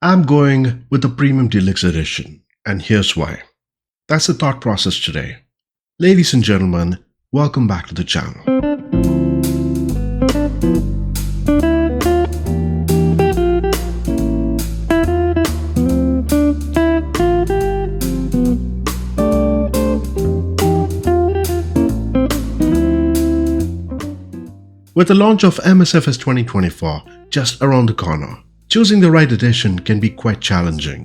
I'm going with the Premium Deluxe Edition, and here's why. That's the thought process today. Ladies and gentlemen, welcome back to the channel. With the launch of MSFS 2024 just around the corner, choosing the right edition can be quite challenging.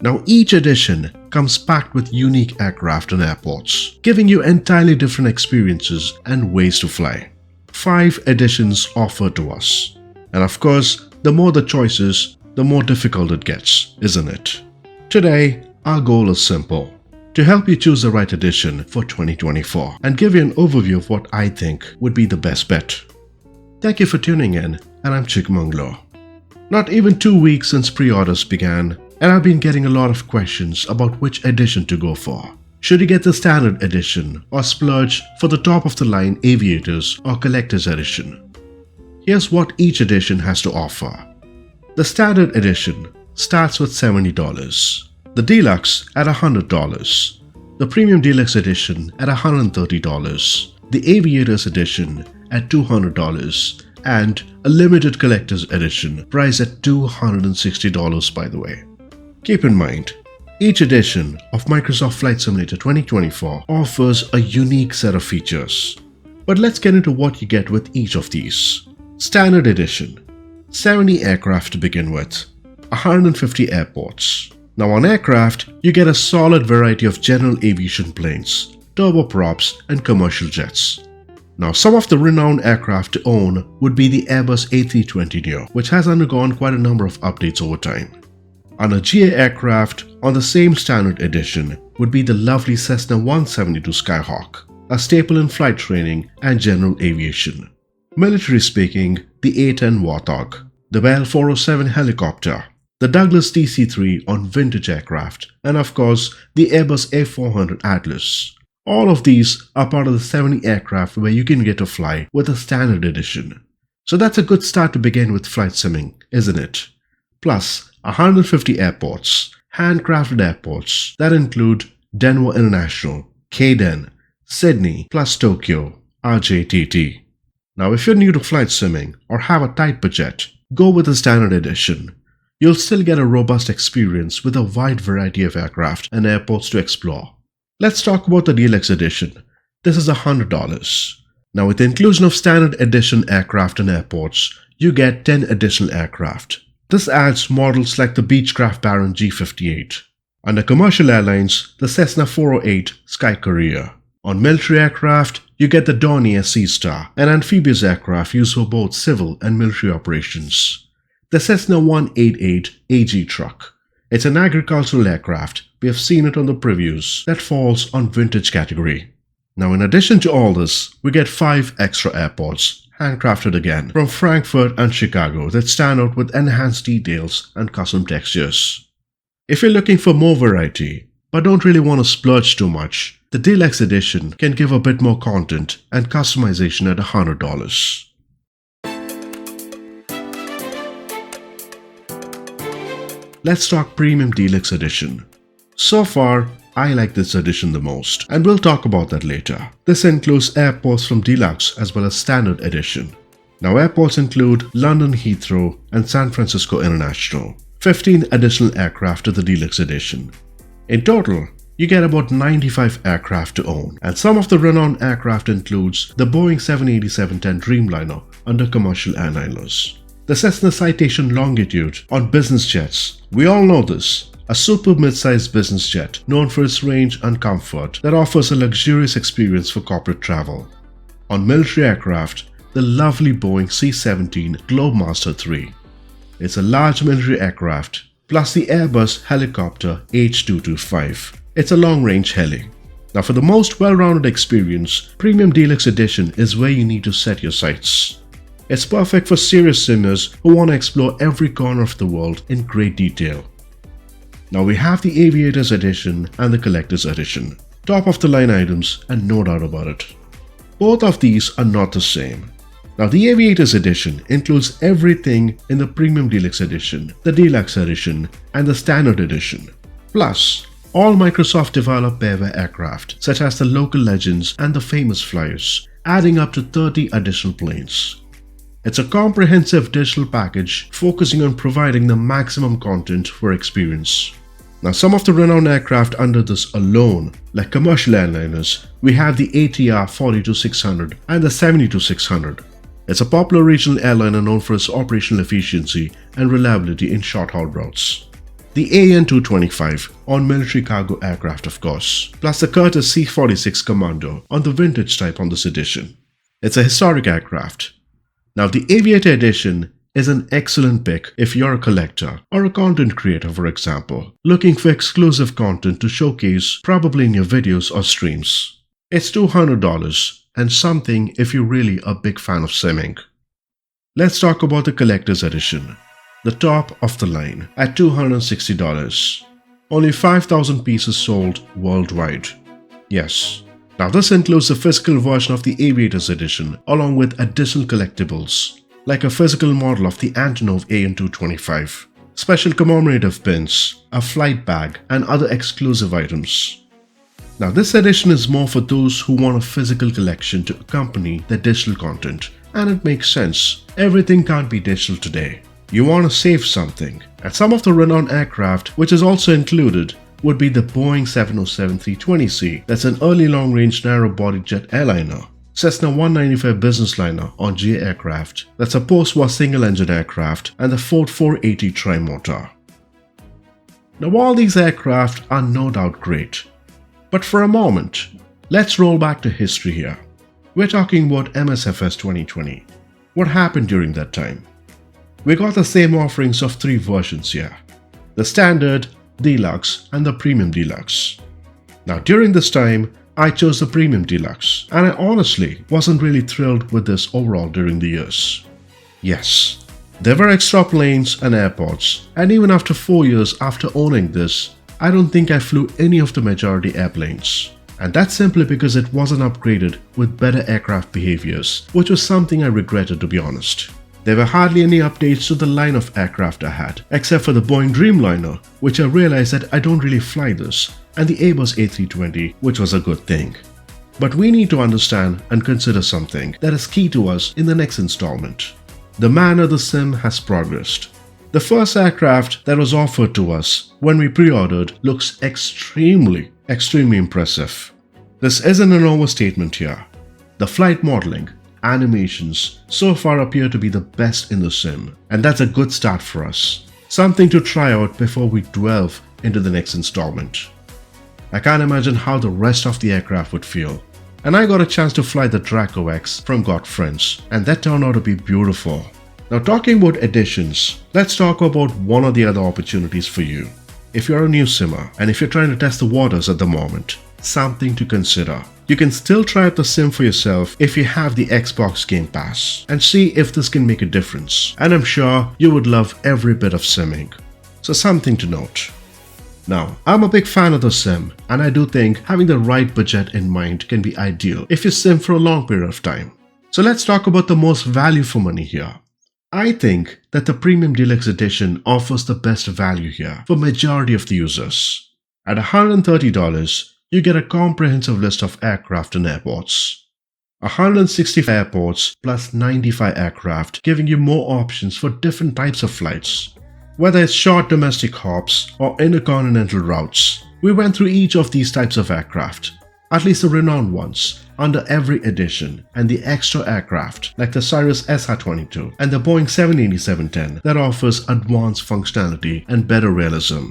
Now each edition comes packed with unique aircraft and airports, giving you entirely different experiences and ways to fly. 5 editions offered to us. And of course, the more the choices, the more difficult it gets, isn't it? Today, our goal is simple: to help you choose the right edition for 2024 and give you an overview of what I think would be the best bet. Thank you for tuning in, and I'm Chikmanglo. Not even 2 weeks since pre-orders began, and I've been getting a lot of questions about which edition to go for. Should you get the standard edition or splurge for the top-of-the-line Aviators or Collector's Edition? Here's what each edition has to offer. The standard edition starts with $70, the Deluxe at $100, the Premium Deluxe Edition at $130, the Aviators Edition at $200, and a limited collector's edition priced at $260 by the way. Keep in mind, each edition of Microsoft Flight Simulator 2024 offers a unique set of features. But let's get into what you get with each of these. Standard Edition: 70 aircraft to begin with, 150 airports. Now on aircraft, you get a solid variety of general aviation planes, turboprops, and commercial jets. Now, some of the renowned aircraft to own would be the Airbus A320neo, which has undergone quite a number of updates over time. On a GA aircraft on the same standard edition would be the lovely Cessna 172 Skyhawk, a staple in flight training and general aviation. Military speaking, the A-10 Warthog, the Bell 407 helicopter, the Douglas DC-3 on vintage aircraft, and of course the Airbus A400 Atlas. All of these are part of the 70 aircraft where you can get to fly with a standard edition. So that's a good start to begin with flight simming, isn't it? Plus 150 airports, handcrafted airports that include Denver International, Kden, Sydney, plus Tokyo, RJTT. Now if you're new to flight simming or have a tight budget, go with the standard edition. You'll still get a robust experience with a wide variety of aircraft and airports to explore. Let's talk about the Deluxe Edition. This is $100. Now with the inclusion of standard edition aircraft and airports, you get 10 additional aircraft. This adds models like the Beechcraft Baron G58. Under commercial airlines, the Cessna 408 Sky Courier. On military aircraft, you get the Dornier Sea Star, an amphibious aircraft used for both civil and military operations. The Cessna 188 AG truck. It's an agricultural aircraft. We have seen it on the previews that falls on vintage category. Now in addition to all this, we get 5 extra airports, handcrafted again, from Frankfurt and Chicago that stand out with enhanced details and custom textures. If you're looking for more variety, but don't really want to splurge too much, the Deluxe Edition can give a bit more content and customization at $100. Let's talk Premium Deluxe Edition. So far, I like this edition the most, and we'll talk about that later. This includes airports from Deluxe as well as Standard Edition. Now airports include London Heathrow and San Francisco International. 15 additional aircraft to the Deluxe Edition. In total, you get about 95 aircraft to own, and some of the renowned aircraft includes the Boeing 787-10 Dreamliner under commercial airliners. The Cessna Citation Longitude on business jets. We all know this. A super mid-sized business jet known for its range and comfort that offers a luxurious experience for corporate travel. On military aircraft, the lovely Boeing C-17 Globemaster III. It's a large military aircraft, plus the Airbus helicopter H225. It's a long-range heli. Now for the most well-rounded experience, Premium Deluxe Edition is where you need to set your sights. It's perfect for serious simmers who want to explore every corner of the world in great detail. Now we have the Aviators Edition and the Collector's Edition. Top of the line items and no doubt about it. Both of these are not the same. Now the Aviator's edition includes everything in the Premium Deluxe Edition, the Deluxe Edition and the Standard Edition. Plus, all Microsoft developed bareware aircraft such as the Local Legends and the Famous Flyers, adding up to 30 additional planes. It's a comprehensive digital package focusing on providing the maximum content for experience. Now some of the renowned aircraft under this alone, like commercial airliners, we have the ATR 42-600 and the 72-600. It's a popular regional airliner known for its operational efficiency and reliability in short-haul routes. The AN-225 on military cargo aircraft of course, plus the Curtiss C-46 Commando on the vintage type on this edition. It's a historic aircraft. Now the Aviator edition is an excellent pick if you're a collector or a content creator, for example, looking for exclusive content to showcase probably in your videos or streams. It's $200 and something if you're really a big fan of simming. Let's talk about the collector's edition, the top of the line at $260. Only 5,000 pieces sold worldwide. Yes. Now this includes the physical version of the Aviator's edition along with additional collectibles like a physical model of the Antonov AN-225, special commemorative pins, a flight bag and other exclusive items. Now this edition is more for those who want a physical collection to accompany their digital content, and it makes sense. Everything can't be digital today. You want to save something, and some of the renowned aircraft which is also included would be the Boeing 707-320C, that's an early long-range narrow-body jet airliner, Cessna 195 business liner on GA aircraft, that's a post-war single-engine aircraft, and the Ford 480 tri-motor. Now all these aircraft are no doubt great, but for a moment, let's roll back to history here. We're talking about MSFS 2020. What happened during that time? We got the same offerings of 3 versions here, the Standard, Deluxe and the Premium Deluxe. Now during this time, I chose the Premium Deluxe and I honestly wasn't really thrilled with this overall during the years. Yes, there were extra planes and airports, and even after 4 years after owning this, I don't think I flew any of the majority airplanes. And that's simply because it wasn't upgraded with better aircraft behaviors, which was something I regretted, to be honest. There were hardly any updates to the line of aircraft I had, except for the Boeing Dreamliner, which I realized that I don't really fly this, and the Airbus A320, which was a good thing. But we need to understand and consider something that is key to us in the next installment. The manner the sim has progressed. The first aircraft that was offered to us when we pre-ordered looks extremely impressive. This isn't an overstatement here. The flight modeling, animations so far appear to be the best in the sim, and that's a good start for us. Something to try out before we delve into the next installment. I can't imagine how the rest of the aircraft would feel. And I got a chance to fly the Draco X from Got Friends, and that turned out to be beautiful. Now talking about editions, let's talk about one of the other opportunities for you. If you're a new simmer and if you're trying to test the waters at the moment, something to consider. You can still try out the sim for yourself if you have the Xbox Game Pass and see if this can make a difference, and I'm sure you would love every bit of simming. So something to note. Now, I'm a big fan of the sim, and I do think having the right budget in mind can be ideal if you sim for a long period of time. So let's talk about the most value for money here. I think that the Premium Deluxe Edition offers the best value here for majority of the users. At $130, you get a comprehensive list of aircraft and airports. 160 airports plus 95 aircraft, giving you more options for different types of flights. Whether it's short domestic hops or intercontinental routes, we went through each of these types of aircraft, at least the renowned ones, under every edition, and the extra aircraft like the Cirrus SR-22 and the Boeing 787-10 that offers advanced functionality and better realism.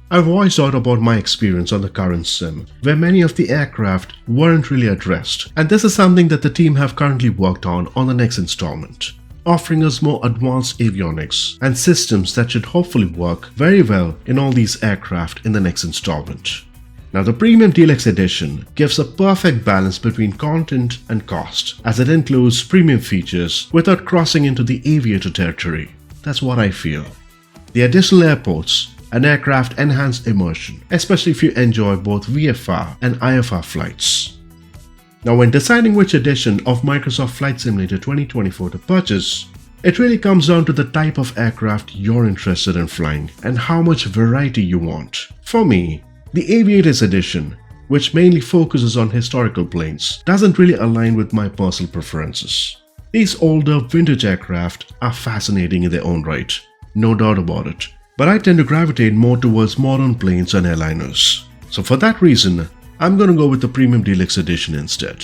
I've voiced out about my experience on the current sim, where many of the aircraft weren't really addressed, and this is something that the team have currently worked on the next installment, offering us more advanced avionics and systems that should hopefully work very well in all these aircraft in the next installment. Now the Premium Deluxe Edition gives a perfect balance between content and cost, as it includes premium features without crossing into the Aviator territory. That's what I feel. The additional airports and aircraft enhance immersion, especially if you enjoy both VFR and IFR flights. Now, when deciding which edition of Microsoft Flight Simulator 2024 to purchase, it really comes down to the type of aircraft you're interested in flying and how much variety you want. For me, the Aviator's edition, which mainly focuses on historical planes, doesn't really align with my personal preferences. These older vintage aircraft are fascinating in their own right, no doubt about it, but I tend to gravitate more towards modern planes and airliners. So for that reason, I'm gonna go with the Premium Deluxe Edition instead.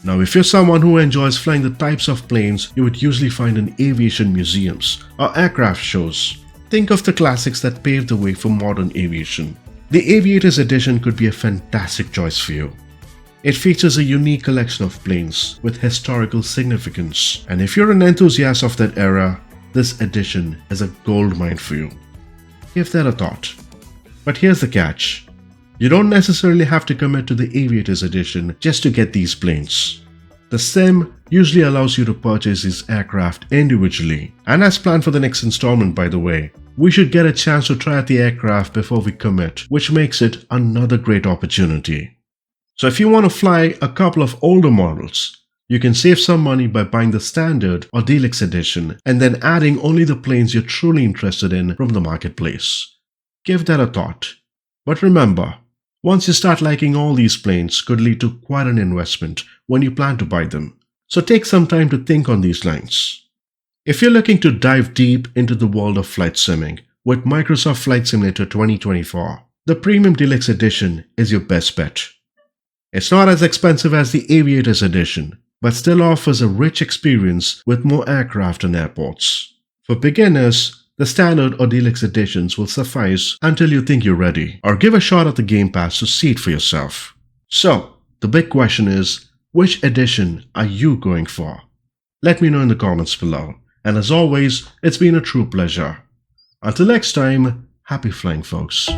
Now, if you're someone who enjoys flying the types of planes you would usually find in aviation museums or aircraft shows, think of the classics that paved the way for modern aviation. The Aviator's edition could be a fantastic choice for you. It features a unique collection of planes with historical significance, and if you're an enthusiast of that era, this edition is a goldmine for you. Give that a thought. But here's the catch. You don't necessarily have to commit to the Aviator's edition just to get these planes. The sim usually allows you to purchase these aircraft individually, and as planned for the next installment, by the way, we should get a chance to try out the aircraft before we commit, which makes it another great opportunity. So if you want to fly a couple of older models, you can save some money by buying the standard or deluxe edition and then adding only the planes you're truly interested in from the marketplace. Give that a thought. But remember, once you start liking all these planes could lead to quite an investment when you plan to buy them. So take some time to think on these lines. If you're looking to dive deep into the world of flight simming with Microsoft Flight Simulator 2024, the Premium Deluxe Edition is your best bet. It's not as expensive as the Aviator's edition, but still offers a rich experience with more aircraft and airports. For beginners, the standard or deluxe editions will suffice until you think you're ready, or give a shot at the Game Pass to see it for yourself. So, the big question is, which edition are you going for? Let me know in the comments below, and as always, it's been a true pleasure. Until next time, happy flying folks.